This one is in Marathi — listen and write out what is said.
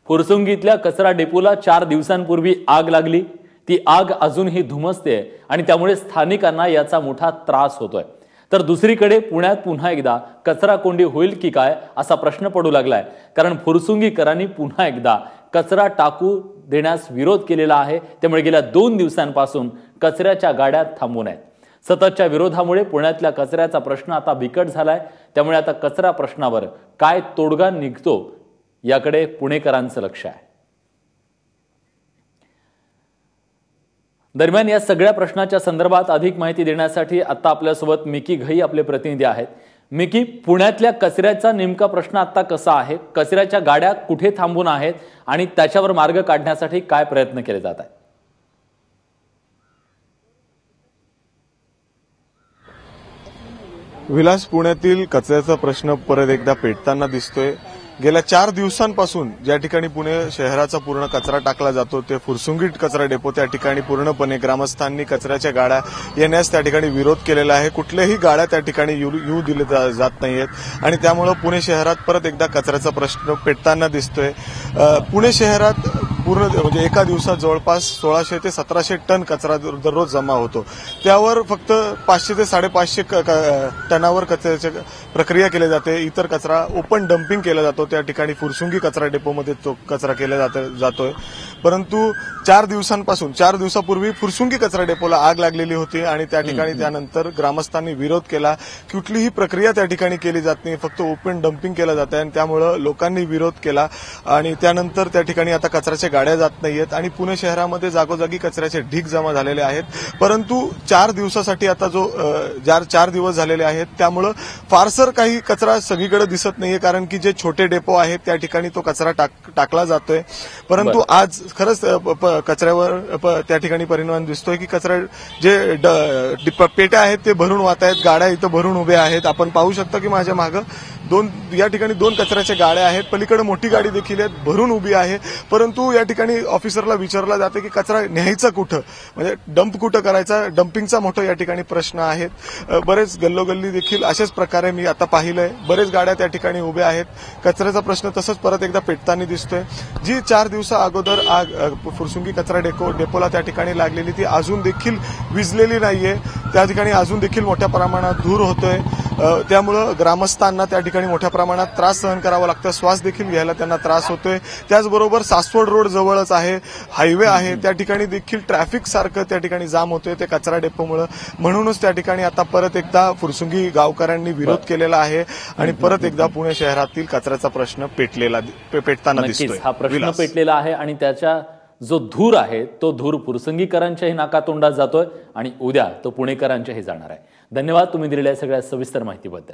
फुरसुंगीतल्या कचरा डेपोला 4 दिवसांपूर्वी आग लागली। ती आग अजूनही धुमसते आणि त्यामुळे स्थानिकांना याचा मोठा त्रास होतोय। तर दुसरीकडे पुण्यात पुन्हा एकदा कचरा कोंडी होईल की काय असा प्रश्न पडू लागलाय, कारण फुरसुंगीकरांनी पुन्हा एकदा कचरा टाकू देण्यास विरोध केलेला आहे। त्यामुळे गेल्या 2 दिवसांपासून कचऱ्याच्या गाड्या थांबून आहेत। सततच्या विरोधामुळे पुण्यातल्या कचऱ्याचा प्रश्न आता बिकट झालाय। त्यामुळे आता कचरा प्रश्नावर काय तोडगा निघतो याकडे पुणेकरांचं लक्ष आहे। दरम्यान या सगळ्या प्रश्नाच्या संदर्भात अधिक माहिती देण्यासाठी आता आपल्यासोबत मिकी घई आपले प्रतिनिधी आहेत। मिकी, पुण्यातल्या कचऱ्याचा नेमका प्रश्न आता कसा आहे? कचऱ्याच्या गाड्या कुठे थांबून आहेत आणि त्याच्यावर मार्ग काढण्यासाठी काय प्रयत्न केले जात आहेत? विलास, पुण्यातील कचऱ्याचा प्रश्न परत एकदा पेटताना दिसतोय। गेल्या 4 दिवसांपासून ज्या ठिकाणी पुणे शहराचा पूर्ण कचरा टाकला जातो ते फुरसुंगी कचरा डेपो, त्या ठिकाणी पूर्णपणे ग्रामस्थांनी कचऱ्याच्या गाड्या येण्यास त्या ठिकाणी विरोध केलेला आहे। कुठल्याही गाड्या त्या ठिकाणी येऊ दिले जात नाहीयेत आणि त्यामुळे पुणे शहरात परत एकदा कचऱ्याचा प्रश्न पेटताना दिसतोय। पुणे शहरात पूर्ण म्हणजे एका दिवसात जवळपास 1600 ते 1700 टन कचरा दररोज जमा होतो। त्यावर फक्त 500 ते 550 टनावर कचऱ्याची प्रक्रिया केली जाते। इतर कचरा ओपन डंपिंग केला जातो। त्या ठिकाणी फुरसुंगी कचरा डेपोमध्ये तो कचरा केला जातोय। परंतु 4 दिवसापूर्वी फुरसुंगी कचरा डेपोला आग लागलेली होती आणि त्या ठिकाणी त्यानंतर ग्रामस्थांनी विरोध केला। कुठलीही प्रक्रिया त्या ठिकाणी केली जात नाही, फक्त ओपन डंपिंग केलं जात आहे आणि त्यामुळे लोकांनी विरोध केला आणि त्यानंतर त्या ठिकाणी आता कचऱ्याच्या गाड्या जात नाहीयेत आणि पुणे शहरामध्ये जागोजागी कचऱ्याचे ढीग जमा झालेले आहेत। परंतु 4 दिवसासाठी आता 4 दिवस झालेले आहेत, त्यामुळे फारसर काही कचरा सगळीकडे दिसत नाहीये, कारण की जे छोटे डेपो आहेत त्या ठिकाणी तो कचरा टाकला जातोय। परंतु आज खरंच कचऱ्यावर त्या ठिकाणी परिणाम दिसतोय की कचरा जे पेट्या आहेत ते भरून वाहत आहेत, गाड्या इथं भरून उभ्या आहेत। आपण पाहू शकता की माझ्या मागं या ठिकाणी 2 कचऱ्याच्या गाड्या आहेत, पलीकडे मोठी गाडी देखील आहे भरून उभी आहे। परंतु या ठिकाणी ऑफिसरला विचारलं जातं की कचरा न्यायचा कुठं, म्हणजे डंप कुठं करायचा, डंपिंगचा मोठा या ठिकाणी प्रश्न आहेत। बरेच गल्लोगल्ली देखील अशाच प्रकारे मी आता पाहिलंय, बरेच गाड्या त्या ठिकाणी उभ्या आहेत। कचऱ्याचा प्रश्न तसंच परत एकदा पेटताना दिसतोय। जी 4 दिवसा अगोदर आग फुरसुंगी कचरा डेपोला त्या ठिकाणी लागलेली ती अजून देखील विझलेली नाहीये। त्या ठिकाणी अजून देखील मोठ्या प्रमाणात धूर होतोय, त्यामुळे ग्रामस्थांना त्या ठिकाणी मोठ्या प्रमाणात त्रास सहन करावा लागतो, श्वास देखील घ्यायला त्यांना त्रास होतोय। त्याचबरोबर सासवड रोड जवळच आहे, हायवे आहे, त्या ठिकाणी देखील ट्रॅफिक सारखं त्या ठिकाणी जाम होतोय ते कचरा डेपोमुळे। म्हणूनच त्या ठिकाणी आता परत एकदा फुरसुंगी गावकऱ्यांनी विरोध केलेला आहे आणि परत एकदा पुणे शहरातील कचऱ्याचा प्रश्न पेटताना दिसतोय। हा प्रश्न पेटलेला आहे आणि त्याचा जो धूर आहे तो धूर फुरसुंगीकरांच्याही नाकातोंडात जातोय आणि उद्या तो पुणेकरांच्याही जाणार आहे। धन्यवाद तुम्ही दिलेल्या सगळ्या सविस्तर माहितीबद्दल।